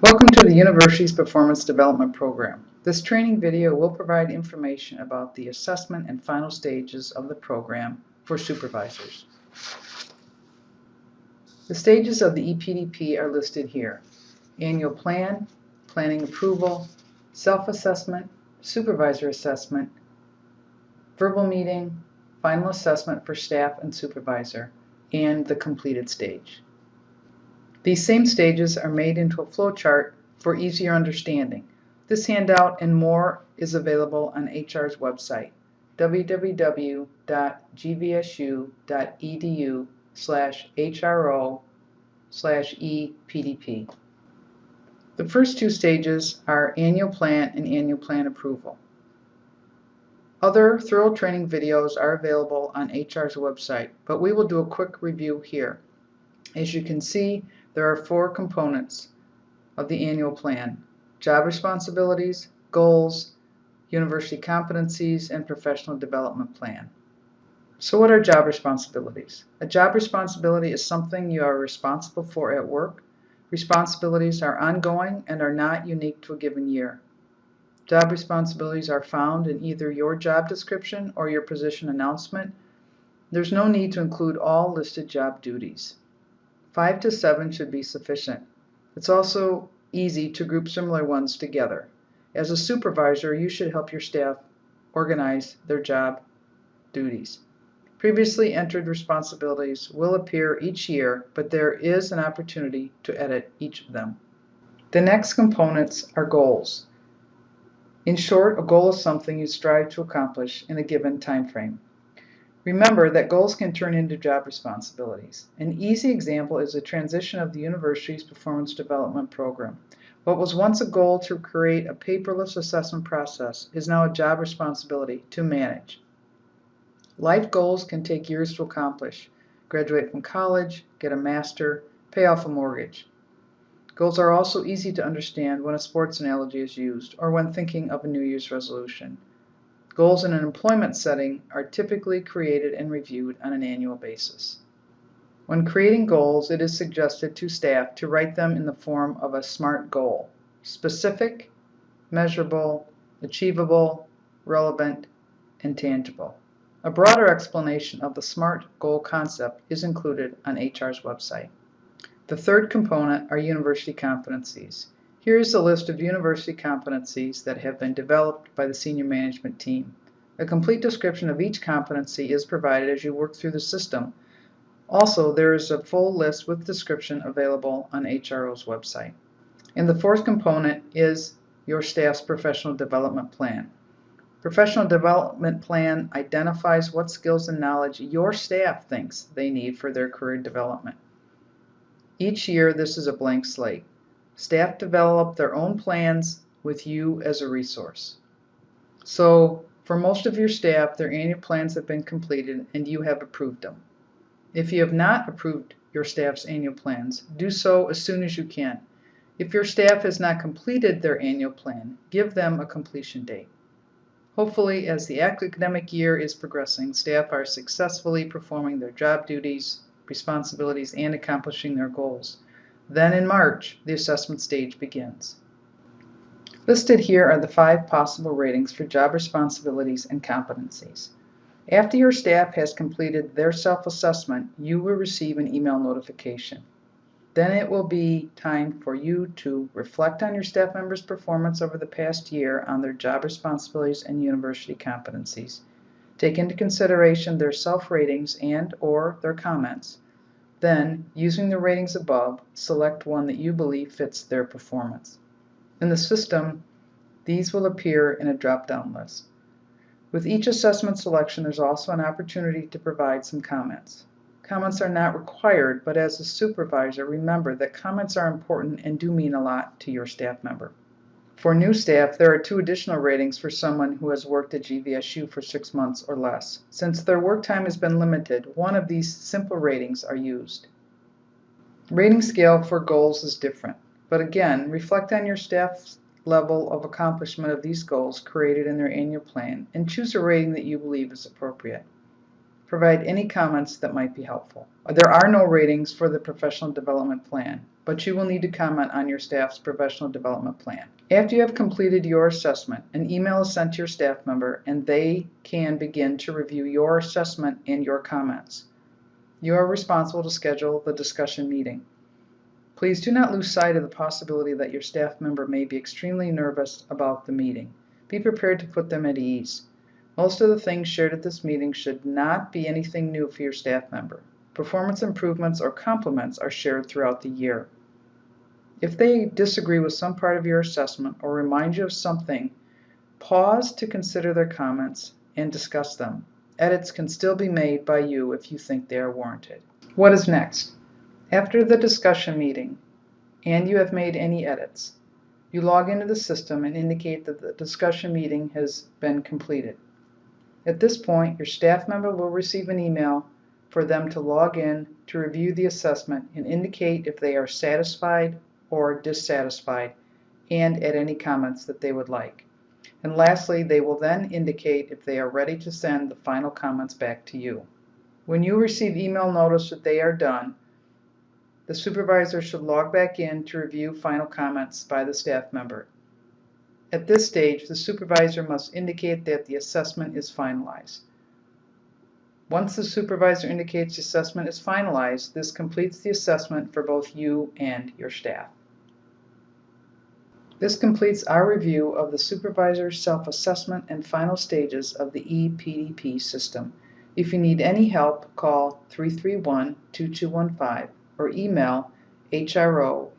Welcome to the University's Performance Development Program. This training video will provide information about the assessment and final stages of the program for supervisors. The stages of the EPDP are listed here: annual plan, planning approval, self-assessment, supervisor assessment, verbal meeting, final assessment for staff and supervisor, and the completed stage. These same stages are made into a flowchart for easier understanding. This handout and more is available on HR's website, www.gvsu.edu/hro/EPDP. The first two stages are annual plan and annual plan approval. Other thorough training videos are available on HR's website, but we will do a quick review here. As you can see, there are four components of the annual plan: job responsibilities, goals, university competencies, and professional development plan. So what are job responsibilities? A job responsibility is something you are responsible for at work. Responsibilities are ongoing and are not unique to a given year. Job responsibilities are found in either your job description or your position announcement. There's no need to include all listed job duties. 5 to 7 should be sufficient. It's also easy to group similar ones together. As a supervisor, you should help your staff organize their job duties. Previously entered responsibilities will appear each year, but there is an opportunity to edit each of them. The next components are goals. In short, a goal is something you strive to accomplish in a given time frame. Remember that goals can turn into job responsibilities. An easy example is the transition of the university's performance development program. What was once a goal to create a paperless assessment process is now a job responsibility to manage. Life goals can take years to accomplish: graduate from college, get a master, pay off a mortgage. Goals are also easy to understand when a sports analogy is used or when thinking of a New Year's resolution. Goals in an employment setting are typically created and reviewed on an annual basis. When creating goals, it is suggested to staff to write them in the form of a SMART goal: specific, measurable, achievable, relevant, and tangible. A broader explanation of the SMART goal concept is included on HR's website. The third component are university competencies. Here is a list of university competencies that have been developed by the senior management team. A complete description of each competency is provided as you work through the system. Also, there is a full list with description available on HRO's website. And the fourth component is your staff's professional development plan. Professional development plan identifies what skills and knowledge your staff thinks they need for their career development. Each year, this is a blank slate. Staff develop their own plans with you as a resource. So, for most of your staff, their annual plans have been completed and you have approved them. If you have not approved your staff's annual plans, do so as soon as you can. If your staff has not completed their annual plan, give them a completion date. Hopefully, as the academic year is progressing, staff are successfully performing their job duties, responsibilities, and accomplishing their goals. Then in March, the assessment stage begins. Listed here are the 5 possible ratings for job responsibilities and competencies. After your staff has completed their self-assessment, you will receive an email notification. Then it will be time for you to reflect on your staff members' performance over the past year on their job responsibilities and university competencies. Take into consideration their self-ratings and/or their comments. Then, using the ratings above, select one that you believe fits their performance. In the system, these will appear in a drop-down list. With each assessment selection, there's also an opportunity to provide some comments. Comments are not required, but as a supervisor, remember that comments are important and do mean a lot to your staff member. For new staff, there are 2 additional ratings for someone who has worked at GVSU for 6 months or less. Since their work time has been limited, one of these simple ratings are used. Rating scale for goals is different, but again, reflect on your staff's level of accomplishment of these goals created in their annual plan and choose a rating that you believe is appropriate. Provide any comments that might be helpful. There are no ratings for the professional development plan, but you will need to comment on your staff's professional development plan. After you have completed your assessment, an email is sent to your staff member and they can begin to review your assessment and your comments. You are responsible to schedule the discussion meeting. Please do not lose sight of the possibility that your staff member may be extremely nervous about the meeting. Be prepared to put them at ease. Most of the things shared at this meeting should not be anything new for your staff member. Performance improvements or compliments are shared throughout the year. If they disagree with some part of your assessment or remind you of something, pause to consider their comments and discuss them. Edits can still be made by you if you think they are warranted. What is next? After the discussion meeting, and you have made any edits, you log into the system and indicate that the discussion meeting has been completed. At this point, your staff member will receive an email for them to log in to review the assessment and indicate if they are satisfied or dissatisfied and add any comments that they would like. And lastly, they will then indicate if they are ready to send the final comments back to you. When you receive email notice that they are done, the supervisor should log back in to review final comments by the staff member. At this stage, the supervisor must indicate that the assessment is finalized. Once the supervisor indicates the assessment is finalized, this completes the assessment for both you and your staff. This completes our review of the supervisor's self-assessment and final stages of the ePDP system. If you need any help, call 331-2215 or email hro@gvsu.edu.